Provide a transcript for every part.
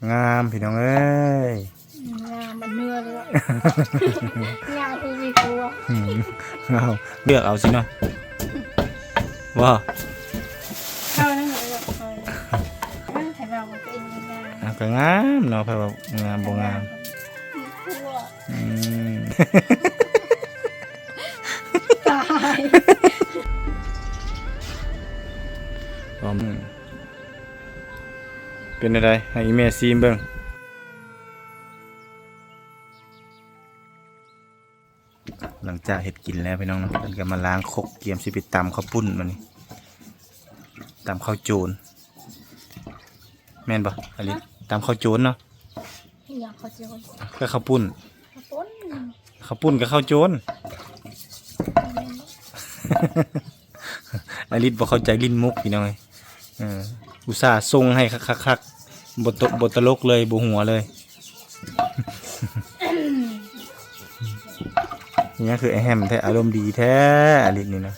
งามพี่น้องเอ้ยงามมันเนื้อเลยงามคือมีตัวเอาเลือกเอาสิเนาะว่าเข้านั่นเลยแบบใครเราเป็นงามก็งามเนาะเพราะว่างามบ่งามมีตัวอืมตายเป็นอะไรให้อีเมซีมเบิ่งหลังจากเห็ดกินแล้วพี่น้องเนาะมันก็มาล้างคกเกียมสิไปตำข้าวปุ้นมันนี่ตำข้าวโจรแม่นปะอลิตำข้าวโจรเนาะอยากเขาเจียว ก็ข้าวปุ้น ต้น ข้าวปุ้นกับข้าวโจรอลิบอกเข้าใจลิ้นมุกพี่น้องไงอุตส่าห์ทรงให้คักๆบทตลกเลยบหัวเลยนี่คือไอแฮมแท้อารมณ์ดีแท้อลินี่นะ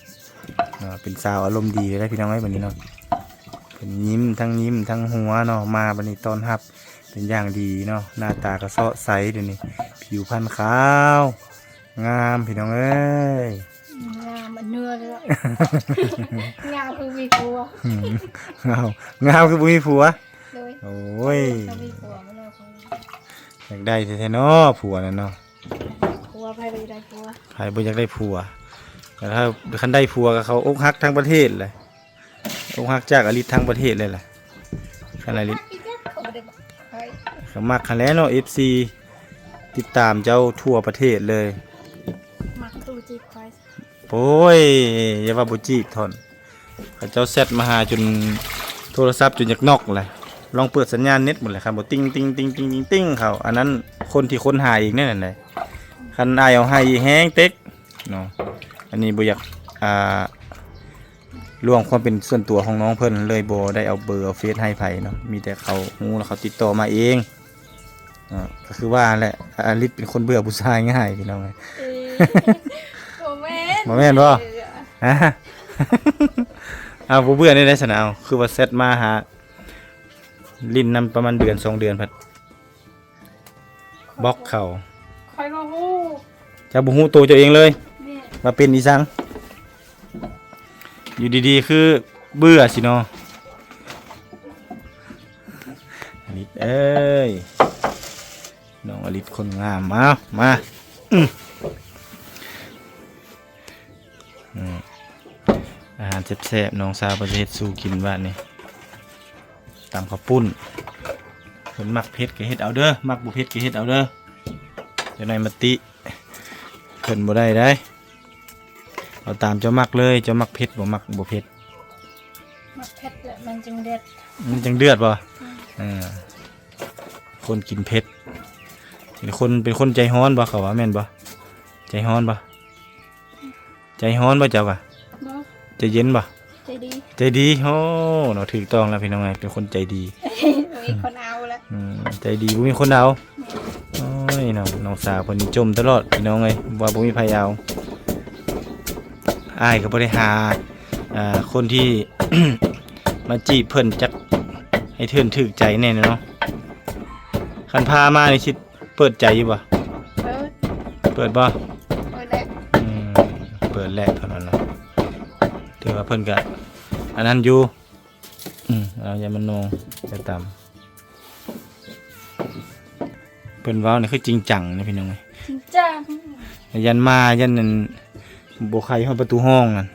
เป็นสาวอารมณ์ดีเลยพี่น้องไอ้บันนี้เนาะเป็นยิ้มทั้งหัวเนาะมาบันนี้ตอนรับเป็นอย่างดีเนาะหน้าตากระเซาะใสเดี๋ยวนี้ผิวพรรณขาวงามพี่น้องเอ้ยงามมันเนื้อเลยงามคือมีตัวงามคือบุญผัวเลยโอ้ยมีผัวไม่เลยอยากได้แท้ๆเนาะผัวนั่นเนาะผัวใครไปได้ผัวใครบ่อยากได้ผัวแต่ถ้าคันได้ผัวกับเขาอกหักทั้งประเทศเลยอกหักจากอลิศทั้งประเทศเลยแหละขนาดอลิศเขามักคันแล้วเนาะ FC ติดตามเจ้าทั่วประเทศเลยมักตูจีบใครโอ้ยอย่าว่าบ่จีบทนเขาเจ้าเซตมาหาจนโทรศัพท์จนอยากนอกเลยลองเปิดสัญญาณเน็ตหมดเลยครับบ่ติ้งเขาอันนั้นคนที่ค้นหาอีกนั่นแหละคันอายเอาให้แห้งเต็กเนาะอันนี้บ่อยากล่วงความเป็นส่วนตัวของน้องเพิ่นเลยบ่ได้เอาเบอร์เอาเฟซให้ไผเนาะมีแต่เขาฮู้แล้วเขาติดต่อมาเองก็คือว่าแหละอลิศเป็นคนเบื่อผู้ชายง่ายพี่น้องบ่แม่นบ่ฮะเอาบ่เบื่อได้สนะเอาคือว่าเซตมาหาลิ้นนำประมาณเดือน2 เดือนพัดบล็อกเขาคอยมาฮู้จะบ่ฮู้ตัวเจ้าเองเลยมาเป็นอีสังอยู่ดีๆคือเบื่อสิเนาะอลิศเอ้ยน้องอลิศคนงามมาอาหารแซ่บๆน้องสาวประเทศสู่กินบ้านนี่ตำข้าวปุ้นคนมักเผ็ดก็เฮ็ดเอาเด้อมักบ่เผ็ดก็เฮ็ดเอาเด้อเดี๋ยวนายมาติเพิ่นบ่ได้เอาตามเจ้ามักเลยเจ้ามักเผ็ดบ่มักบ่เผ็ดมักเผ็ดมันจึงเด็ดมันจังเดือดบ่คนกินเผ็ดเป็นคนใจร้อนบ่เขาว่าแม่นบ่ใจร้อนบ่ใจร้อนบ่เจ้าว่ะใจเย็นบ่ใจดีโอ้เนาะถูกต้องแล้วพี่น้องไงเป็นคนใจดีมีคนเอาละใจดีบ่มีคนเอาโอ้ยน้องสาวคนนี้จมตลอดพี่น้องไงว่าบ่มีไผเอาอ้ายก็บ่ได้หาคนที่ มาจีบเพิ่นจักให้เทินถูกใจแน่เนาะคันพามานี่คิดเปิดใจอยู่บ่เปิดบ่เปิดแรกเท่านั้นเนาะถือว่าเพิ่นก็อันนั้นอยู่เราอย่ามันโนจะตามเพิ่นเว้านี่คือจริงจังนะพี่น้องเอ้ยจริงจังยันมายันนั่นบ่ใครเข้าประตูห้องนั่น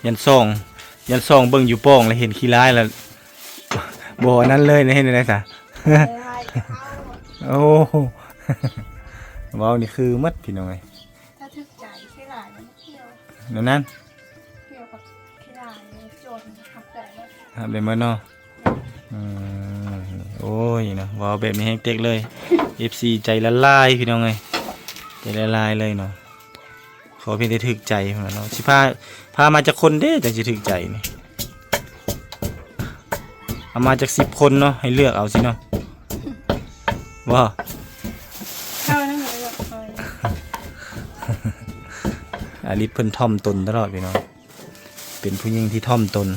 ยันซ่องเบิ่งอยู่ป้องแล้วเห็นขี้ร้ายแล้วบ่นั้นเลยนะเห็นได้ซะโอ้ว้าวนี่คือมัดพี่น้องเอ้ยถ้าถึกใจขี้หลายมันเที่ยวนั้นเที่ยวกับขี้หลายโจรทับแต่ครับได้มื้อเนาะโอ้ยเนาะว้าวแบบนี้แฮงเต็กเลย FC ใจละลายพี่น้องเอ้ยใจละลายเลยเนาะขอเพียงแต่ถึกใจเท่านั้นเนาะสิพามาจากคนเด้จังสิถึกใจนี่เอามาจาก10 คนเนาะให้เลือกเอาสิเนาะว่าเข้านั่นเลยอลิศเพิ่นท่อมตนตลอดพี่น้องเป็นผู้หญิงที่ท่อมตน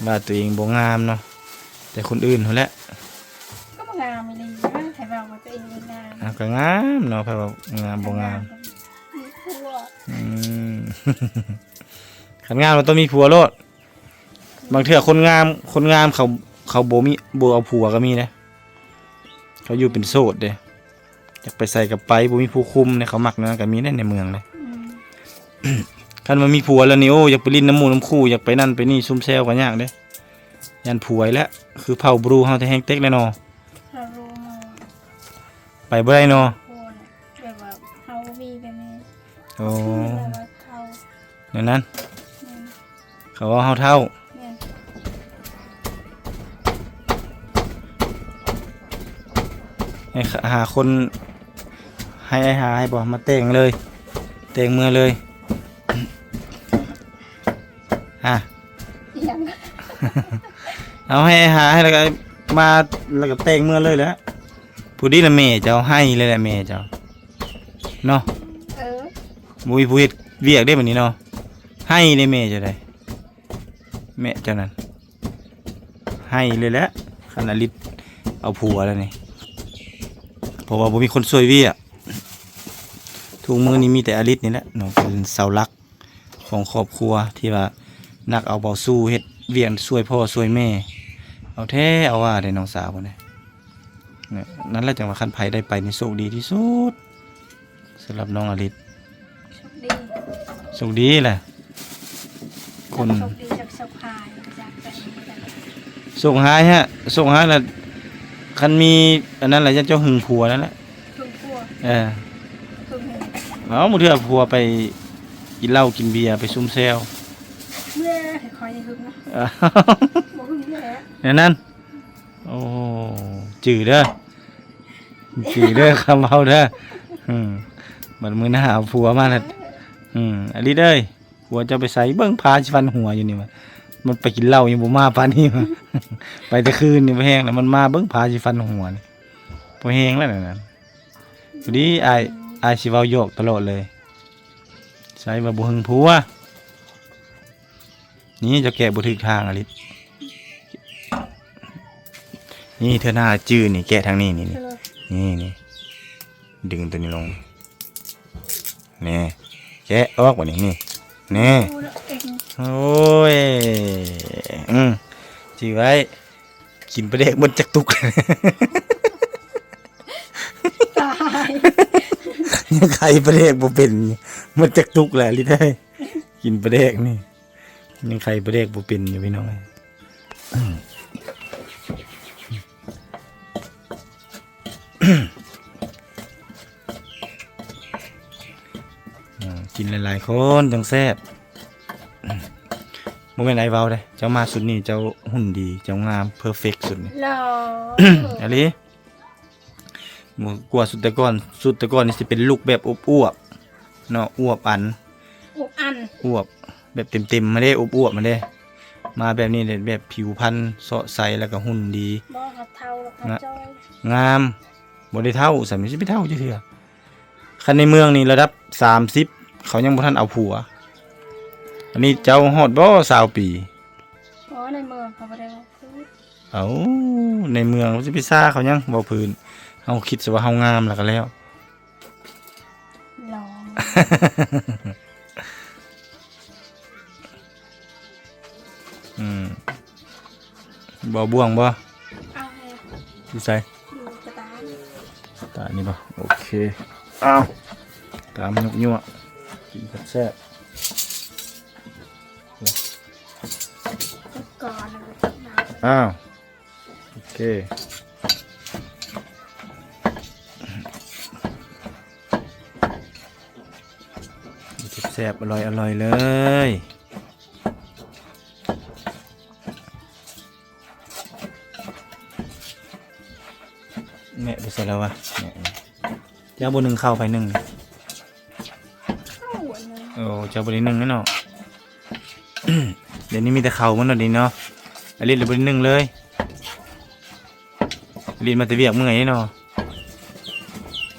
ว่าตัวเองบ่งามเนาะ แต่คนอื่นเขาแหละ ก็มางามไม่ดีนะใครบอกว่าตัวเองไม่งาม ก็งามเนาะไผว่างามบ่งาม มีผัว อืม คันงามมันต้องมีผัวโลดบางเทื่อคนงามเขาบ่เอาผัวก็มีนะเขาอยู่เป็นโสดเด้อยากไปใส่กับไปบ่มีผู้คุมเนี่ยเขามักนะก็มีในเมืองเลย คันมันมีผัวแล้วนี่โอ้อยากไปลิ้นน้ำหมูน้ำคู่อยากไปนั่นไปนี่ซุ่มแซวกันยากเด้ยันผัวแล้วคือเผาบรูเฮาแต่แห้งเต็กเลยเนาะ เรารู้มา ไปบ่ได้เนาะ คนแบบว่าเขามีแบบนี้ โอ้ แบบว่าเขา นั่นนั้น เนี่ย เขาว่าเฮาเท่า เนี่ย ให้หาคนให้บ่มาแต่งเลยแต่งเมื่อเลยฮะ ยัง เอาให้แล้วก็มาแล้วก็แต่งเมื่อเลยแหล้วผู้ดีละแม่เจ้าให้เลยแหละแม่เจ้าเนาะ เออ บ่มีผู้เฮ็ดเวียกได้บัดนี้เนาะให้ได้แม่เจ้าได้แม่เจ้านั้นให้เลยแหละคันอลิศเอาผัวแล้วนี่เพราะว่าบ่มีคนช่วยเวียกทุกมื้อนี้มีแต่อลิศนี่แหละเนาะเป็นเสาหลักของครอบครัวที่ว่านักเอาเบาสู้เฮ็ดเวียกช่วยพ่อช่วยแม่เอาแท้เอาว่าได้น้องสาวบ่ได้เนี่ยนั่นแหละจังว่าคันไผได้ไปนี่โชคดีที่สุดสำหรับน้องอลิศ โชคดี โชคดีแหละคน โชคดีจากสะพายจากแต่งจาก ส่งหายฮะส่งหายแล้วคันมีอันนั้นแหละเจ้าหึงผัวนั่นแหละ พึ่งพัว เออ พึ่งเห็น เอามื้อเทื่อผัวไปกินเหล้ากินเบียร์ไปซุ่มแซว เมื่อคอยพึ่งนะ อ้าว บอกพึ่งนี่แหละ นั่นนั่นโอ้จื่อเด้อจื่อเด้อคำเฮาเด้อบัดมื้อหน้าเอาผัวมาแล้วอันนี้เด้ยผัวจะไปใส่เบิ่งพาสิฟันหัวอยู่นี่มันไปกินเหล้ายังบ่มาปานนี้มา ไปแต่คืนนี่บ่แห้งแล้วมันมาเบิ่งพาสิฟันหัวนี่บ่แห้งแล้วนั่นน่ะพอดีอายสิเว้าโยกตลอดเลยใส่ว่าบ่หึงผัวนี่จะแกะบ่ถึกทางอะลิศนี่เธอหน้าจื้อนี่แกะทางนี้นี่ เธอ นี่ดึงตัวนี้ลงนี่แกะออกบ่นี่นี่ พูดแล้วเอง โอ้ยจื้อไว้กินปลาเด็กมันจักตุก ตาย ยังไข่ปลาเด็กบ่เป็นมันจักตุกแหละลิได้กินปลาเด็กนี่ยังไข่ปลาเด็กบ่เป็นอยู่พี่น้องกินหลายๆคนจังแซ่บบ่แม่นไอ้เว้าเด้เจ้ามาสุดนี่เจ้าหุ่นดีเจ้างามเพอร์เฟกต์สุดนี่ หล่อ อะลิหมูกลัวสุดแต่ก่อนนี่สิเป็นลูกแบบอบอวบเนาะอวบอัน อุกอัน อวบแบบเต็มๆมาได้อบอวบมาได้มาแบบนี้เนี่ยแบบผิวพรรณเสาะใสแล้วก็หุ่นดี บ่หัดเท่าหัดจ้อย งามบ่ได้เท่าสามีสิไปเท่าจังเทื่อคันในเมืองนี่ระดับ30เขายังบ่ทันเอาผัวอันนี้เจ้าฮอดบ่20 ปี อ๋อในเมืองเขาบ่ได้ว่าพูด เอาในเมืองสิไปซ่าเขายังบ่พื้นเฮาคิดซะว่าเฮางามแล้วก็แล้ว หล่อ บ่บ่วงบ่ เอาให้ อยู่ไส อยู่กระตาย ตานี่บ่โอเคอ้าวตามยุกยั่วกินแซ่บ ก่อนนะ อ้าวโอเคแซ่บอร่อยเลยแม่ไปใส่แล้ววะแม่เจ้าบนหนึ่งเข้าไปหนึ่ง เข้าหัวนึง โอ้เจ้าบนหนึ่งแน่นอน เดี๋ยวนี้มีแต่เข่ามันหน่อยดีเนาะอลิศเลยบนหนึ่งเลยอลิศมาแต่เวียกเมื่อยเนาะ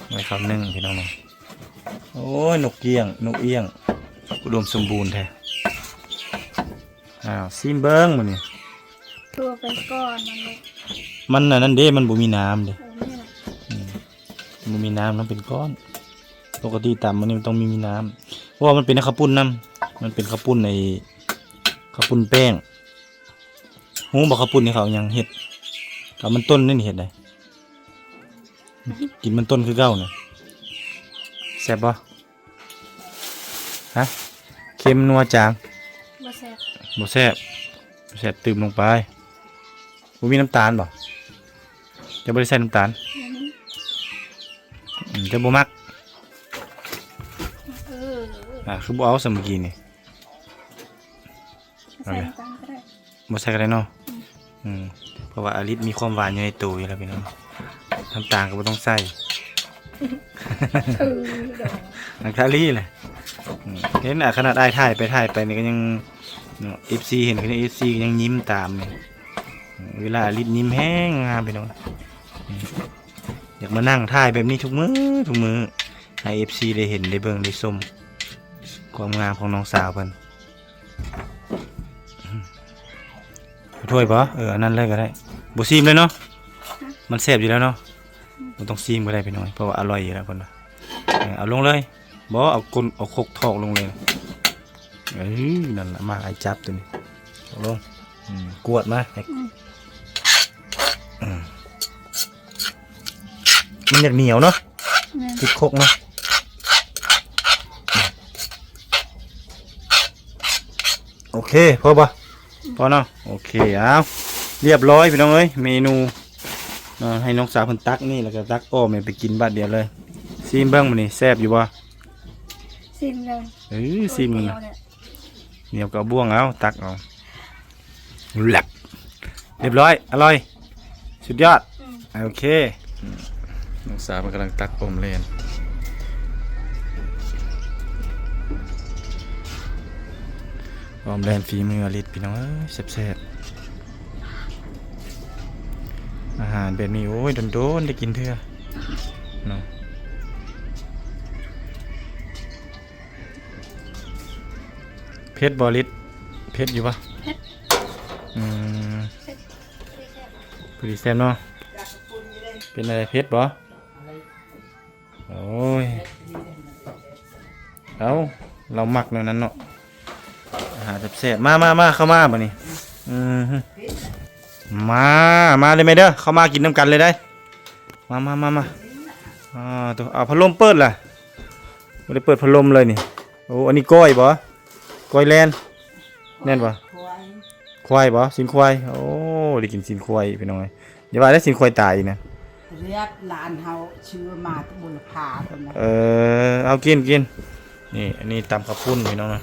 ไว้คำหนึ่งพี่น้องเนาะโอ้ยนกเอี้ยงอุดมสมบูรณ์แท้อ้าวซิมเบิ้งมันนี่ ตัวไปก่อนมันเลย มันน่ะนั่นเด้มันบ่มีน้ำเด้ นี่แหละ มันมีน้ำมันเป็นก้อนปกติต่ำมันนี่มันต้องมีน้ำเพราะว่ามันเป็นข้าวปุ้นน้ำมันเป็นข้าวปุ้นในข้าวปุ้นแป้งหูบอกข้าวปุ้นนี่เขาเอาหยังเห็ดเขามันต้นนี่เห็ดไดกินมันต้นคือเก้าเนี่ยแซ่บปะฮะเค็มนัวจาง บ่แซ่บ บ่แซ่บแซ่บตื่มลงไปบ่มีน้ำตาลบ่จะบ่ได้ใส่น้ำตาล อันนี้ จะบ่มัก เออ คือบ่เอาสมอกีนี่ ใส่น้ำตาลก็ได้ บ่ใส่ก็ได้เนาะเพราะว่าอลิสมีความหวานอยู่ในตัวอยู่แล้วพี่น้องน้ำตาลก็บ่ต้องใส่ เออดอก นักทาลี่แหละเห็นขนาดได้ถ่ายไปนี่ก็ยังFC เห็นคือ FC ก็ยังยิ้มตามนี่เวลาอลิสยิ้มแห้งงามพี่น้องอยากมานั่งถ่ายแบบนี้ทุกมื้อให้ FC ได้เห็นได้เบิ่งได้ชมความงามของน้องสาวเพิ่นถ้วยปะอันนั้นเลยก็ได้บ่ซีมเลยเนาะมันแซ่บอยู่แล้วเนาะบ่ต้องซีมก็ได้พี่น้อยเพราะว่าอร่อยอยู่แล้วเพิ่นว่าเอาลงเลยบ่เอาก้นเอาคกทอกลงเลยนั่นล่ะมาไอ้จับตัวนี้เอาลงกวดมามันอยากเหนียวเนาะติดคกเนาะโอเคพอเนาะโอเคเอาเรียบร้อยพี่น้องเอ้ยเมนูให้น้องสาวเพิ่นตักนี่แล้วก็ตักอ้อมไปกินบัดเดียวเลยซีมเบิ้งมื้อนี้แซ่บอยู่บ่ ซิมเลย ซีมมันน่ะเหนียวกับบ่วงเอาตักเอาแหลบเรียบร้อยอร่อยสุดยอดโอเคน้องสาวมันกำลังตักอ้อมเล่นอ้อมเล่นฝีมืออลิศพี่น้องเอ้ยแซ่บๆอาหารแบบนี้โอ้ยโดนได้กินเถอะเนาะเพชรบอลิศเพชรอยู่ปะพอดีแซ่บเนาะเป็นอะไรเพชรบ่โอ้ยเอาเราหมักในนั้นเนาะอาหารแซ่บๆมาเข้ามาบ่นี่มาเลยไหมเด้อเข้ามากินน้ำกันเลยได้มาตัวเอาพัดลมเปิดล่ะไม่ได้เปิดพัดลมเลยนี่โอ้อันนี้ก้อยบ่ก้อยแลนแน่นบ่ควายบ่สินควายโอ้ได้กินสินควายพี่น้องอย่าว่าได้สินควายตายนะ เรียกหลานเฮาชื่อมาตบุรพาคนนะ เอากินนี่อันนี้ตำข้าวปุ้นพี่น้องนะ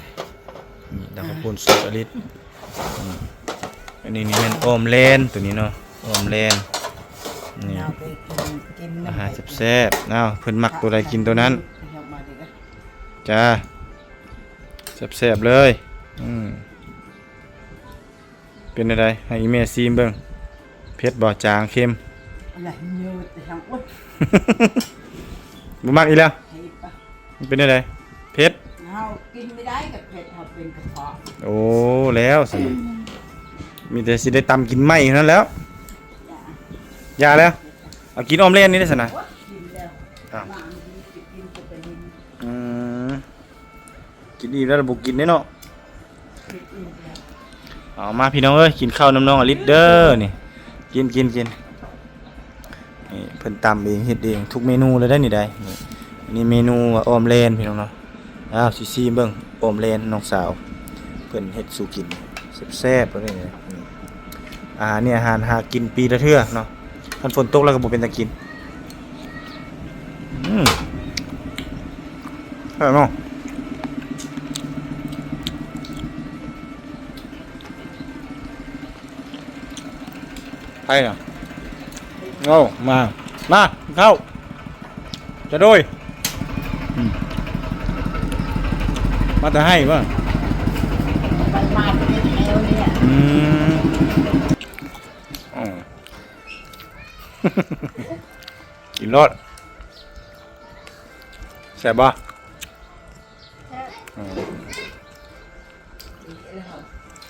นี่ตำข้าวปุ้นสุดอลิศอันนี้นี่เป็นออมเลนตัวนี้เนาะออมเลนนี่ เอาไปกิน อาหารแซ่บๆเพิ่นมักตัวใดกินตัวนั้นจ้าแซ่บๆเลยเป็นอะไรให้อีเมซีมเบิ่งเผ็ดบ่จางเค็ม อะไรเยอะแต่ทางอ้วน บ่มักอีแล้ว ให้ปะ มันเป็นอะไรเผ็ด เฮากินไม่ได้กับเผ็ดเฮาเป็นกระเพาะ โอ้แล้วสิมีแต่สิได้ตำกินไหมเท่านั้นแล้วอย่าแล้วเอากินออมเล่นนี่ได้สินะ กินแล้ว อ้าว บางทีกินก็เป็น กินดีแล้วบุกกินได้เนาะ กินอีกแล้ว เอามาพี่น้องเอ้ยกินข้าวน้ำน้องอลิสเด้อนี่กินนี่เพิ่นตำเองเฮ็ดเองทุกเมนูเลยได้นี่ได้นี่เมนูออมเลนพี่น้องเนาะซีเบิ่งออมเลนน้องสาวเพิ่นเฮ็ดสู่กินแซ่บๆเลยนี่นี่อาหารหากินปีละเทื่อเนาะคันฝนตกแล้วก็บ่เป็นตะกินเนาะไปเนาะเอามาเข้าจะโดยมาแต่ให้ป่ะ ไปมาเป็นแนวเนี่ย กินรสแซ่บป่ะ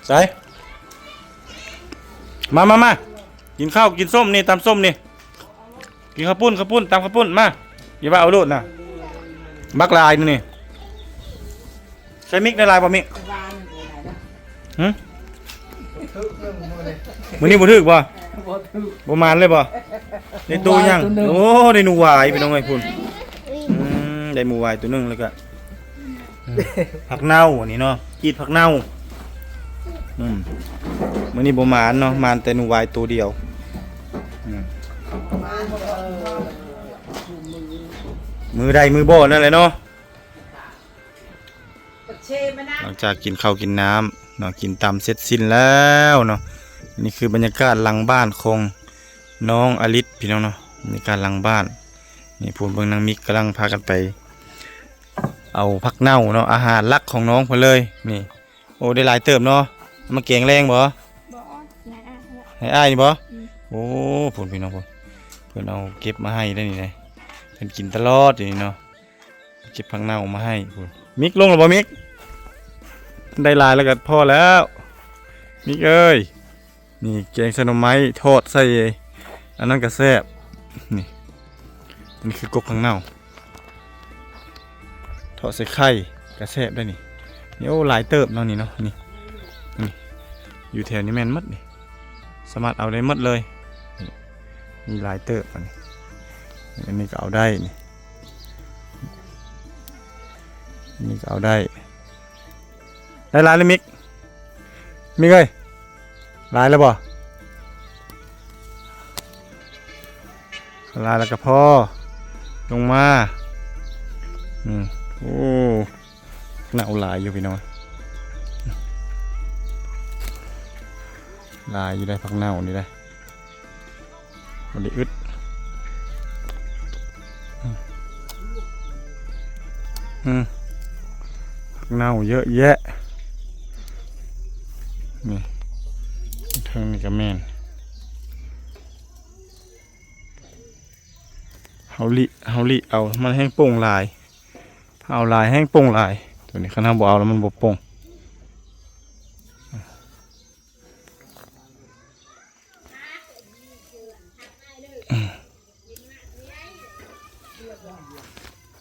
ใส่ มากินข้าวกินส้มนี่ตำส้มนี่กินข้าวปุ้นตำข้าวปุ้นมาอย่าว่าเอาโลดนะบักลายนี่ใช้มิกในลายบ่มิก บ้านตัวไหนนะ มื้อนี้บ่ถึกบ่บ่มานเลยบ่ได้ตัวยังโอ้ได้หนูหวายพี่น้องเอ้ยพุ่นได้หมูหวายตัวนึงแล้วก็ผักเน่าอันนี้เนาะกีดผักเน่ามื้อนี้บ่มานเนาะมานแต่หนูหวายตัวเดียวมือใดมือบ่นั่นแหละเนาะหลังจากกินข้าวกินน้ำเนาะกินตำเสร็จสิ้นแล้วเนาะนี่คือบรรยากาศหลังบ้านของน้องอลิศพี่น้องเนาะบรรยากาศหลังบ้านนี่พูนเบิ่งนางมิกกำลังพากันไปเอาผักเน่าเนาะอาหารหลักของน้องเพิ่นเลยนี่โอ้ได้หลายเติบเนาะมาแกงแรงบ่ บ่นายอ่ะให้อ้ายนี่บ่โอ้พูนพี่น้องเพิ่นเอาเก็บมาให้ได้นี่เลยเพิ่นกินตลอดนี่เนาะเก็บผักเน่ามาให้พูนมิกลงหรือบ่มิกได้หลายแล้วก็พอแล้วมิกเอ้ยนี่แกงสนมไม้ทอดใส่อันนั้นก็แซ่บนี่คือกบผักเน่าทอดใส่ไข่ก็แซ่บได้นี่นี่โอ้หลายเติบเนาะนี่เนาะนี่อยู่แถวนี้แม่นหมดนี่สามารถเอาได้หมดเลยมีหลายเติบอันนี้ก็เอาได้นี่ก็เอาได้หลายเลยมิกเอ้ยหลายแล้วบ่หลายแล้วก็พอลงมาโอ้หนาวหลายอยู่พี่น้องหลายอยู่ได้พักเน่านี่ได้มันได้อึดพักเน่าเยอะแยะนี่เทิงนี่ก็แม่นเฮาลิเอามันแห้งโป่งลายเอาลายแห้งโป่งลายตัวนี้ข้างหน้าบ่เอาแล้วมันบ่โป่ง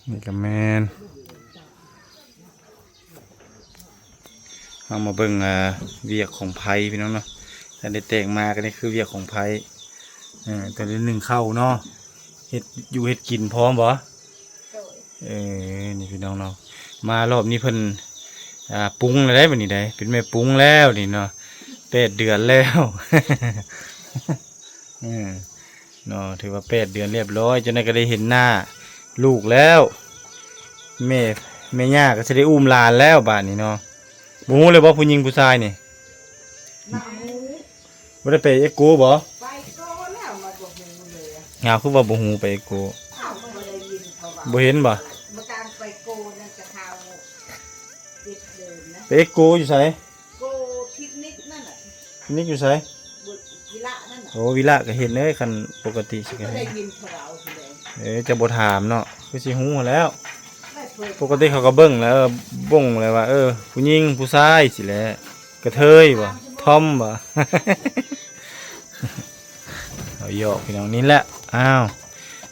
นี่ก็แม่นเอามาเบิ่งเวียกของไผ่พี่น้องเนาะแต่ได้แตกมาก็นี่คือเวียกของไผ่แต่ได้หนึ่งเข้าเนาะเฮ็ดอยู่เฮ็ดกินพร้อมบ่นี่พี่น้องเนาะมารอบนี้เพิ่นปรุงแล้วได้บัดนี้ได้เป็นแม่ปรุงแล้วนี่เนาะ8 เดือนแล้วเนาะถือว่า8 เดือนเรียบร้อยจนได้ก็ได้เห็นหน้าลูกแล้วแม่ย่าก็จะได้อุ้มหลานแล้วบาดนี้เนาะบ่ฮู้เลยบ่ผู้หญิงผู้ชายนี่บ่ได้ไปเอ็กโกบ่ ไปโกแล้วมาบอกเงินเลย งาคือว่าบ่ฮู้ไปเอ็กโก ข้าวไม่ได้ยินเขาว่า บ่เห็นบ่ มาการไปโกนั่นจะข้าวติดเดิมนะ ไปเอ็กโกอยู่ไส โกพินิดนั่นน่ะ นี่อยู่ไส บุตรวิละนั่นน่ะ โอ้วิละก็เห็นเลยคันปกติสิก็ ไม่ เห็ ได้ น ยินเขาเอาเลย จะบ่ถามเนาะคือสิฮู้แล้ว ไม่เคย ปกติเขาก็เบิ่งแล้วบ่งเลยว่าผู้หญิงผู้ชายสิแหละกระเทยบ่ทอมบ่ เอาหยอกพี่น้องนี่แหละอ้าว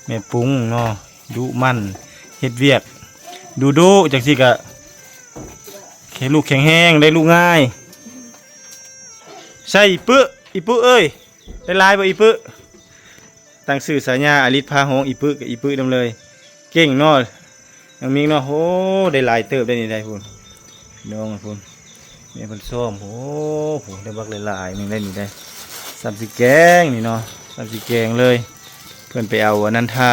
แม่ปรุงเนาะดุมันเฮ็ดเวียกดูจังซี่ก็แค่ลูกแข็งแรงได้ลูกง่ายใช่อีปึ๊เอ้ยได้ลายบ่อีปึ๊ตั้งชื่อสายาอลิศพาหงอีปึ๊กับอีปึ๊นำเลยเก่งเนาะน้องมิงเนาะโอ้ได้หลายเติบได้นี่ได้พุ่นน้องพุ่นแม่เพิ่นซ้อมโอ้พุ่นได้บักหลายๆนึงได้นี่ได้สับสิแกงนี่เนาะสับสิแกงเลยเพิ่นไปเอาอันนั้นท่า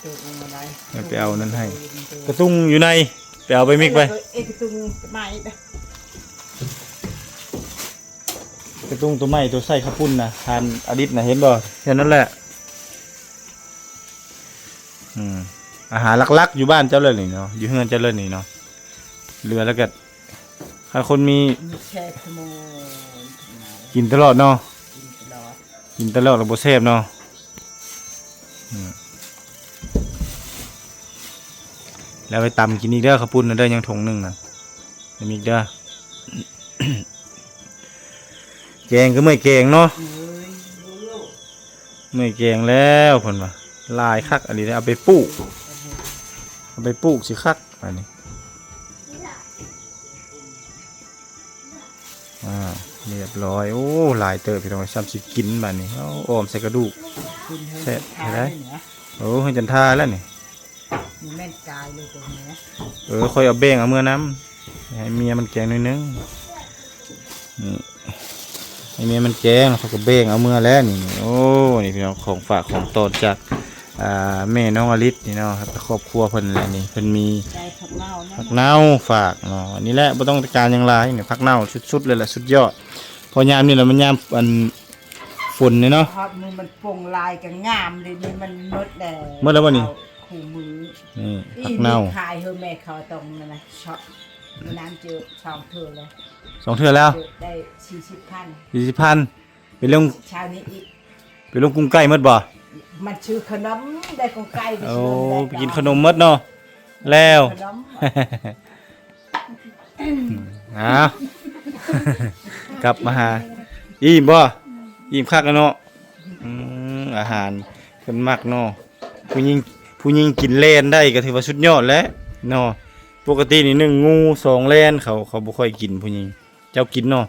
เพิ่นไปเอานั้นให้กระตุ้งอยู่ในไปเอาไปมิกไป เอกตุงไม้ กระตุ้งตัวใหม่ตัวใส่ข้าวปุ้นนะทานอดิตนะเห็นบ่แค่นั้นแหละอาหารลักๆอยู่บ้านเจ้าเลยนี่เนาะอยู่เฮือนเจ้าเลยนี่เนาะเรือแล้วก็ถ้าคนมี แช่ขโมย กินตลอดเนาะ ตลอด กินตลอดแล้วบ่แซ่บเนาะแล้วไปตำกินอีกเด้อข้าวปุ้นนะเด้อยังถุงหนึงนะมีอีกเด้อ แกงก็ไม่แกงเนาะ เอ้ย เมื่อยแกงแล้วเพิ่นว่าลายคักอันนี้เอาไปปลูกสิคักอันนี้เรียบร้อยโอ้หลายเติบพี่น้องซ้ำสิกินบัดนี้เอาอ้อมใส่กระดูก คุณ แซ่บ ทาน ได้ ได้เนี่ย โอ้เฮ็ดจันทาแล้วนี่ มีแม่นกายเลยตรงนี้ ค่อยเอาแบ่งเอาเมื่อน้ำให้เมียมันแกงหน่อยนึงนี่ให้เมียมันแกงเขาก็แบ่งเอาเมื่อแล้วนี่โอ้นี่พี่น้องของฝากของตนจากแม่น้องอลิศนี่เนาะครับครอบครัวเพิ่นแหละนี่เพิ่นมี ใจผักเน่านะ ผักเน่าฝากเนาะอันนี้แหละบ่ต้องการหยังหลายนี่ผักเน่าสุดๆเลยแหละสุดยอดพอยามนี่แหละมันยามอันฝนนี่เนาะ เพราะมือมันปงลายกันงามเลยนี่มันมดแล้ว หมดแล้วบ่นี่ คู่มือ นี่ อี ผักเน่า ขายเฮอแม่เขาตรงนั้นนะช็อปมันน้ำเจอชองเธอเลย สองเทื่อแล้ว เจอได้40,000 40,000เป็นลง เช้านี้อีก เป็นลงกุ้งไก่หมดบ่ มันชื่อขนมได้ของไก่ไป โอ้ ชื่อ ไปกินขนมหมดเนาะแล้ว ขนม อ้าว กลับมาหาอิ่มบ่อิ่มคักแล้วเนาะอาหารเพิ่นมักเนาะผู้หญิงกินแล่นได้ก็ถือว่าสุดยอดแล้วเนาะปกตินี่1งู2แล่นเขาบ่ค่อยกินผู้หญิงเจ้ากินเนาะ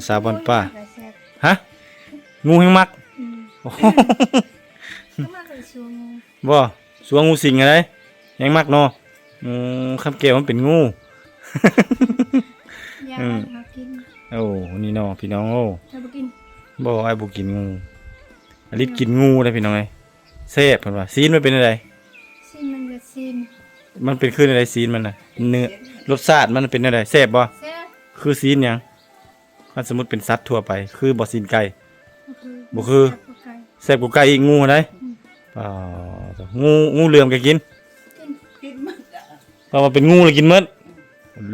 สาวบ้านป้าฮะงูแห่งมัก โอ้โห ก็มาเลยชูงู บ่สวงงูสิงอะไรแห่งมักเนาะคำแก้วมันเป็นงู ยามากิน โอ้นี่เนาะพี่น้องโอ้ เราไปกิน บ่ไอ้บ่กินงูอลิศกินงูได้พี่น้องเอ้ยแซ่บเพิ่นว่าซีนมันเป็นอะไร ซินมันจะซิน มันเป็นคืออะไรซีนมันน่ะเนื้อรสชาติมันเป็นอะไรแซ่บบ่ แซ่บ คือซีนหยังถ้าสมมุติเป็นสัตว์ทั่วไป คือบ่ซีนไก่ บ่ คือ แซ่บกว่าไก่อีกงูได้เปล่างูเหลือมก็กิน กินมันอะ เพราะว่าเป็นงูเลยกินหมด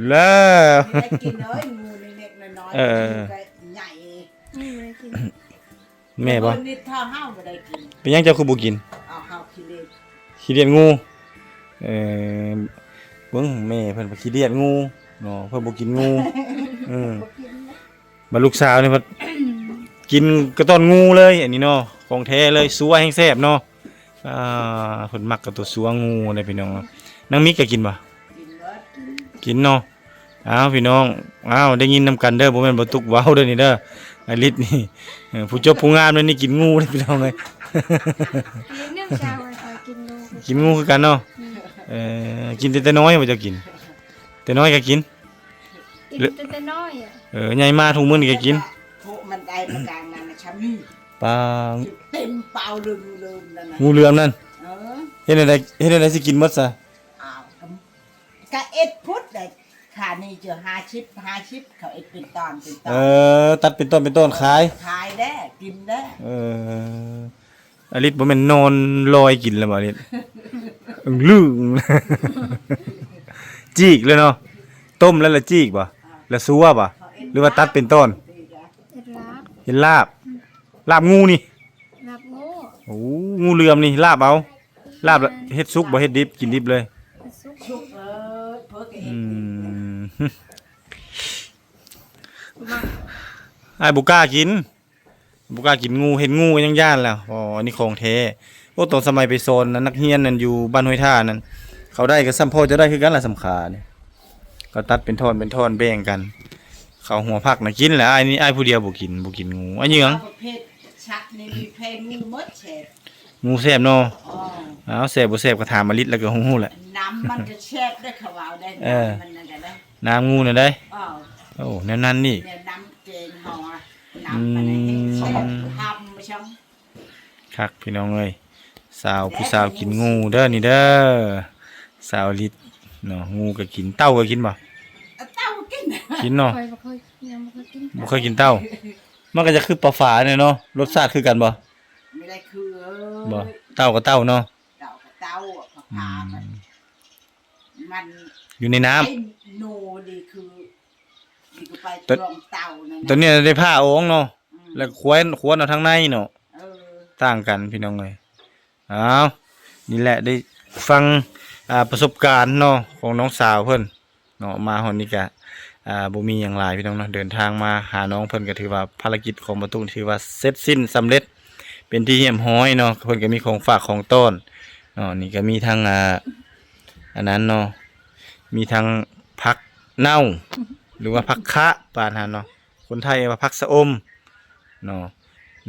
แล้ว ได้กินเอ้ยงูเล็กๆน้อยๆ เออ ก็ใหญ่ ไม่ได้กิน แม่บ่ คนนี่ถ้าห้าวบ่ได้กิน เป็นหยังเจ้าคือบ่กิน เอาห้าวขี้เล็ก ขี้เดียดงูเอ่อเบิ่งแม่เพิ่นบ่ขี้เดียดงูเนาะเพิ่นบ่กินงูบัดลูกสาวนี่เพิ่นกินกระต้อนงูเลยอันนี้เนาะของแท้เลยซัวแห้งแซ่บเนาะเพิ่นมักกับตัวซัวงูเลยพี่น้องนางมิกก็กินบ่ กินเบิด กินเนาะอ้าวพี่น้องอ้าวได้ยินนำกันเด้อบ่แม่นบ่ตุกเว้าเด้อนี่เด้อไอฤทธิ์นี่ผู้จบผู้งามเลยนี่กินงูเด้อพี่น้องเอ้ย เนื่องจากว่าเขากินงู กินงูคือกันเนาะกินแต่น้อยบ่เจะกินแต่น้อยก็กิน กินแต่น้อยอ่ะ ใหญ่มาทุกมื้อนี่ก็กิน โพะมันได้มากลางนั้นนะช้ำนี่ ปลา เต็มเปล่าลืมๆนั่นน่ะ งูเหลือมนั่น เออ เฮ็ดอะไรสิกินหมดซะ อ้าวกะเอ็ดพุทธได้ขานี่เจอ50เขาเอ็ดเป็นตอนเป็นตอน ตัดเป็นต้นขาย ขายได้กินได้ อลิศบ่แม่นนอนลอยกินแล้วบ่อลิศลึงจีกเลยเนาะต้มแล้วละจีกบ่แล้วซัวบ่หรือว่าตัดเป็นต้น เอ็ดลาบ เห็นลาบงูนี่ ลาบงู โอ้งูเหลือมนี่ลาบเอาลาบแล้วเฮ็ดสุกบ่เฮ็ดดิบกินดิบเลย ซุป ชุบเพิ่นก็เอ็ อื ด มไอ้ายบ่กล้ากินงูเห็นงูก็ยังย่านแล้วอ๋ออันนี้ของแท้โอ้ตอนสมัยไปโซนนั้นนักเรียนนั่นอยู่บ้านห้วยท่านั่นเขาได้ก็ซ้ำพอจะได้คือกันล่ะสำคาเนี่ยก็ตัดเป็นท่อนแบ่งกัน เขาหัวผักน่ะกินแหละอ้ายนี่อ้ายผู้เดียวบ่กินงูอันเหยือง ประเภทชักนี่มีเพลงงูมดแฉบ งูแซ่บเนาะ อ๋อ อ้าวแซ่บบ่แซ่บก็ถามมาลิตแล้วก็ฮู้แหละ น้ำมันจะแช่ได้ขาวาวได้ เออ มันนั่นได้ น้ำงูน่ะได้ อ๋อ โอ้แนวนั้นนี่ เนี่ยน้ำเกงหอน้ำมันให้แช่ทำไม่ช่อง คักพี่น้องเอ้ยผู้สาวกินงูเด้อนี่เด้อสาวลิตเนาะงูก็กินเต้าก็กินบ่ เอาเต้ากิน กินเนาะ เคยบ่เคยยังบ่เคยกิน บ่เคยกินเต้า มันก็จะคือปลาฝาเนี่ยเนาะรสชาติคือกันบ่ ไม่ได้คือ บ่เต้ากับเต้าเนาะ เต้ากับเต้าผักผามัน อยู่ในน้ำ ไอ้โนดีคือไปลองเต้านั่น ตัวเนี้ยได้ผ้าโอ่งเนาะ อืม แล้วควรเอาทางในเนาะ เออ ต่างกันพี่น้องเอ้ยอ้าวนี่แหละได้ฟังประสบการณ์เนาะของน้องสาวเพิ่นเนาะมาฮอดนี่ก็บ่มีหยังหลายพี่น้องเนาะเดินทางมาหาน้องเพิ่นก็ถือว่าภารกิจของประตูถือว่าเสร็จสิ้นสำเร็จ เป็นที่เยี่ยมห้อยเนาะเพิ่นก็มีของฝากของต้อนนี่ก็มีทั้งอันนั้นเนาะมีทั้งผักเน่าหรือว่าผักคะปานนั้นเนาะคนไทยว่าผักสะอมเนาะ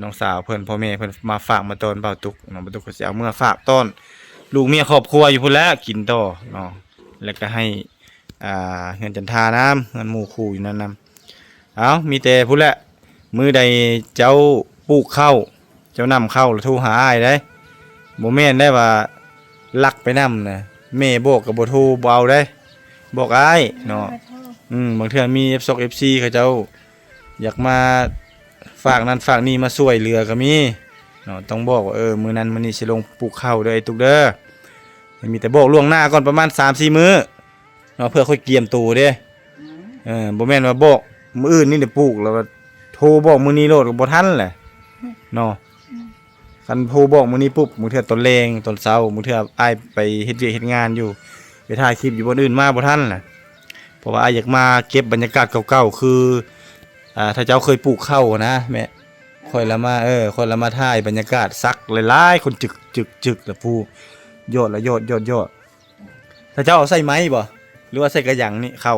น้องสาวเพิ่นพ่อแม่เพิ่นมาฝากมาต้อนเบาตุกน้องเบาตุกก็สิเอาเมื่อฝากต้อนลูกเมียครอบครัวอยู่พุ่นแล้วกินต่อเนาะแล้วก็ให้เงินจันทาน้ำเงินหมู่คู่อยู่นั่นนำเอามีแต่พุ่นแหละมือใดเจ้าปลูกข้าวเจ้านำเข้าแล้วโทรหาอ้ายได้บ่แม่นได้ว่าลักไปนำนะแม่บอกกับบ่โทรบ่เอาได้บอกอ้ายเนาะบางเทื่อมี FC เขาเจ้าอยากมาฝากนั้นฝากนี้มาช่วยเหลือก็มีเนาะต้องบอกว่ามื้อนั้นมื้อนี้สิลงปลูกข้าวเด้อไอ้ตุกเด้อมีแต่บอกล่วงหน้าก่อนประมาณ 3-4 มื้อเนาะเพื่อค่อยเตรียมตัวเด้บ่แม่นว่าบอกมื้ออื่นนี่ได้ปลูกแล้วโทรบอกมื้อนี้โลดก็บ่ทันแหละเนาะคันโทรบอกมื้อนี้ปุ๊บมื้อเทื่อตอนแลงตอนเช้ามื้อเทื่ออ้ายไปเฮ็ดเวียกเฮ็ดงานอยู่ไปถ่ายคลิปอยู่บ่อื่นมาบ่ทันแหละเพราะว่าอ้ายอยากมาเก็บบรรยากาศเก่าๆคือถ้าเจ้าเคยปลูกข้าวนะแม่ค่อยละมาค่อยละมาถ่ายบรรยากาศซักหลายๆคนจึกแล้วผู้ยอดละยอดถ้าเจ้าเอาใส่ไม้บ่หรือว่าใส่กระหยังนี่เข้า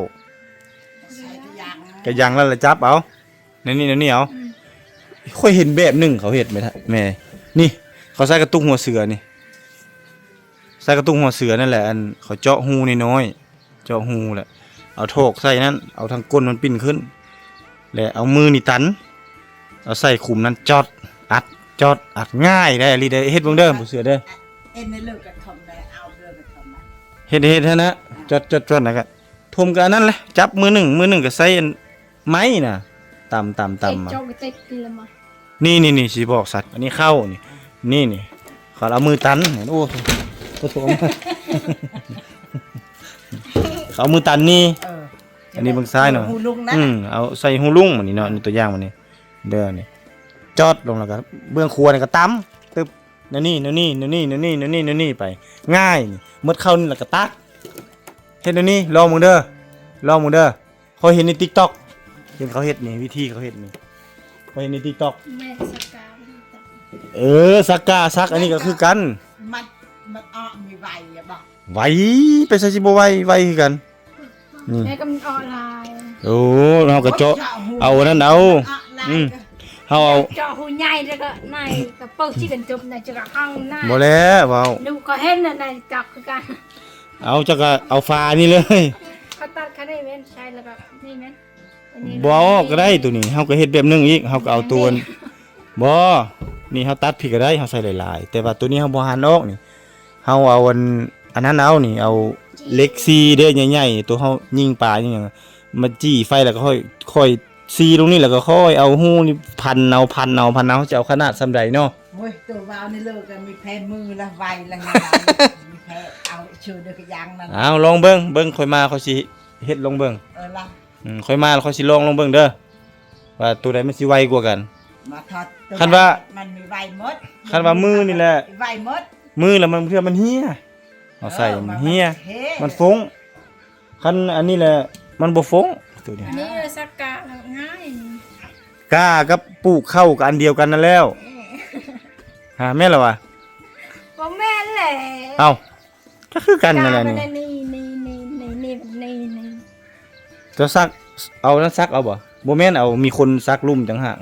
ใส่กระยัง กระหยังแล้วละจับเอานี่เอาค่อยเห็นแบบหนึงเขาเฮ็ดแม่นี่เขาใส่กระตุ้งหัวเสือนี่ใส่กระตุ้งหัวเสือนั่นแหละอันเขาเจาะหูน้อยๆเจาะหูแหละเอาโถกใส่นั้นเอาทางก้นมันปิ้นขึ้นแล้วเอามือนี่ตันเอาใส่ขุมนั้นจอดอัดง่ายได้ลีได้เฮ็ดเบิ่งเด้อผู้เสือเด้อ เอ็นในเลิกกันทำได้เอาเรื่องกันทำมา เฮ็ดนะจอดนะก็ทุ่มกันนั่นแหละจับมือหนึ่งก็ใส่ไม้น่ะตำมา เจ้าก็เต็ดกินละมา นี่สิบอกสัตว์อันนี้เข้านี่เขาเอามือตันโอ้โถเขาเอามือตันนี่อันนี้เบิ่งซ้ายเนาะ หูลุงนะ เอาใส่หูลุงมันนี่เนาะนี่ตัวอย่างมันนี่เด้อนี่จอดลงแล้วก็เบื้องครัวนี่ก็ตำตึบนี่ไปง่ายนี่หมดเข้านี่แล้วก็ตักเฮ็ดนี่ลองมึงเด้อเขาเห็นใน TikTok เห็นเขาเฮ็ดนี่วิธีเขาเฮ็ดนี่เขาเห็นใน TikTok แม่สกา ซักอันนี้ก็คือกัน มันอ้อมีใบอะบอก ไวไปใส่สิบ่ไวคือกันนี่ แม่ก็มันออนไลน์ โอ้เฮาก็เจาะเอานั่นเอาเฮาเอา เจาะหูใหญ่แล้วก็ในกระเป๋าที่กันจบในจะกระห้องหน้า บ่แล้วเว้า ดูก็เห็นในจับคือกัน เอาจักก็เอาฟ้านี่เลย เขาตัดเขาได้เว้นใช่แล้วก็นี่แม่น บ่ก็ได้ตัวนี้เฮาก็เฮ็ดแบบนึงอีกเฮาก็เอาตัวบ่นี่เฮาตัดผิดก็ได้เฮาใส่หลายๆแต่ว่าตัวนี้เฮาบ่หั่นออกนี่เฮาเอาอันนั้นเอานี่เอาเหล็กซีเด้อใหญ่ๆตัวเฮายิงปลาอย่างมาจี้ไฟแล้วก็ค่อยซีตรงนี้แล้วก็ค่อยเอาหูนี่พันเอาจะเอาขนาดซำใดเนาะ โอ้ยตัววาวในเลิกกันมีแพ้มือละใบละงานมีแพ้เอาเชื่อเด็กยังนั่น เอาลองเบิ่งค่อยมาค่อยสิเฮ็ดลองเบิ่ง ล่ะ ค่อยมาแล้วค่อยสิลองเบิ่งเด้อว่าตัวใดมันสิไวกว่ากัน มาทอด คันว่า มันมีใบมด คันว่ามือนี่แหละ ใบมด มือแล้วมันเพื่อมันเหี่ยเอาใส่มันเหี่ยมันฟงคันอันนี้แหละมันบ่ฟงตัวนี้ อันนี้สกาง่าย กล้ากับปลูกเข้ากันอันเดียวกันนั่นแล้วหาแม่นแล้ววะ บ่แม่นแหละ เอ้าก็คือกันนั่นแหละนี่ นี่ จะซักเอานั้นซักเอาบ่แม่นเอามีคนซักลุ่มจังหาก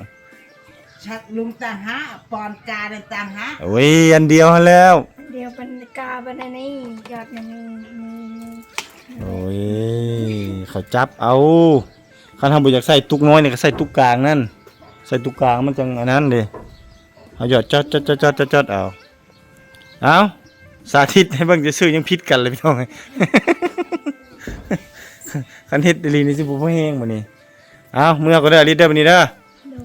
ชักลุงต่างหาปอนกาต่างหา โอ้ยอันเดียวหั่นแล้ว เดี๋ยวเป็นกาเป็นนี่ยอดนี่ โอ้ยเขาจับเอาคันทำบ่อยากใส่ตุกน้อยนี่ก็ใส่ตุกกลางนั่นใส่ตุกกลางมันจังอันนั้นเด้เอาหยอดจอดเอาสาธิตให้เบิ่งจะซื้อยังผิดกันเลยพี่น้อง คันเฮ็ดอีหลีนี่สิบ่พอแห้งมื้อนี้เอาเมื่อก็เด้อลิดเด้อมื้อนี้เด้อ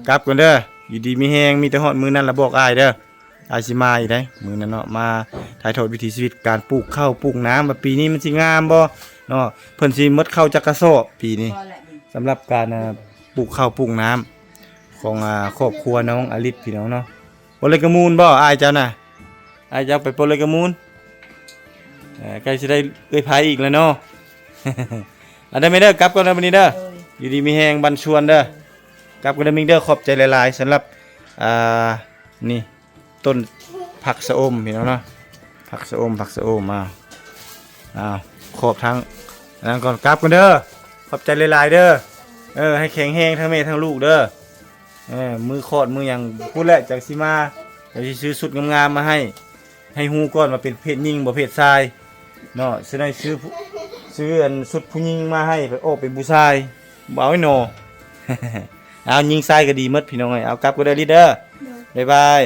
กลับก่อนเด้ออยู่ดีมีแห้งมีแต่ฮอดมื้อนั้นละบอกอ้ายเด้ออ้ายสิมาอีกได้มื้อนั้นเนาะมาถ่ายทอดวิถีชีวิตการปลูกข้าวปลูกน้ำว่าปีนี้มันสิงามบ่เนาะเพิ่นสิหมดข้าวจักกระสอบปีนี้ พอละนี่ สำหรับการปลูกข้าวปลูกน้ำของครอบครัวน้องอลิศพี่น้องเนาะปนเลยกระมูลบ่อ้ายเจ้าน่ะอ้ายเจ้าไปปนเลยกระมูลใกล้สิได้เอ้ยพายอีกแล้วเนาะ อันได้ไม่เด้อกลับก่อนนะมื้อนี้เด้ออยู่ดีมีแฮงบันชวนเด้อกลับกันเด้อมิงเด้อขอบใจหลายๆสำหรับนี่ ต้นผักชะอมพี่น้องเนาะผักชะอมมาอ้าวครบทั้งอันนั้นก่อนกลับกันเด้อขอบใจหลายๆเด้อให้แข็งแรงทั้งแม่ทั้งลูกเด้อมือคอดมือหยังพูดแหละจากสิมาเดี๋ยวสิซื้อสุดงามๆมาให้ฮู้ก่อนว่าเป็นเพศหญิงบ่เพศชายเนาะสิได้ซื้ออันสุดผู้หญิงมาให้ไปโอ้เป็นผู้ชายบ่เอาไอ้โน เอายิงทรายก็ดีหมดพี่น้องเอ้ยเอากลับก็ได้ลิเด้อบ๊ายบาย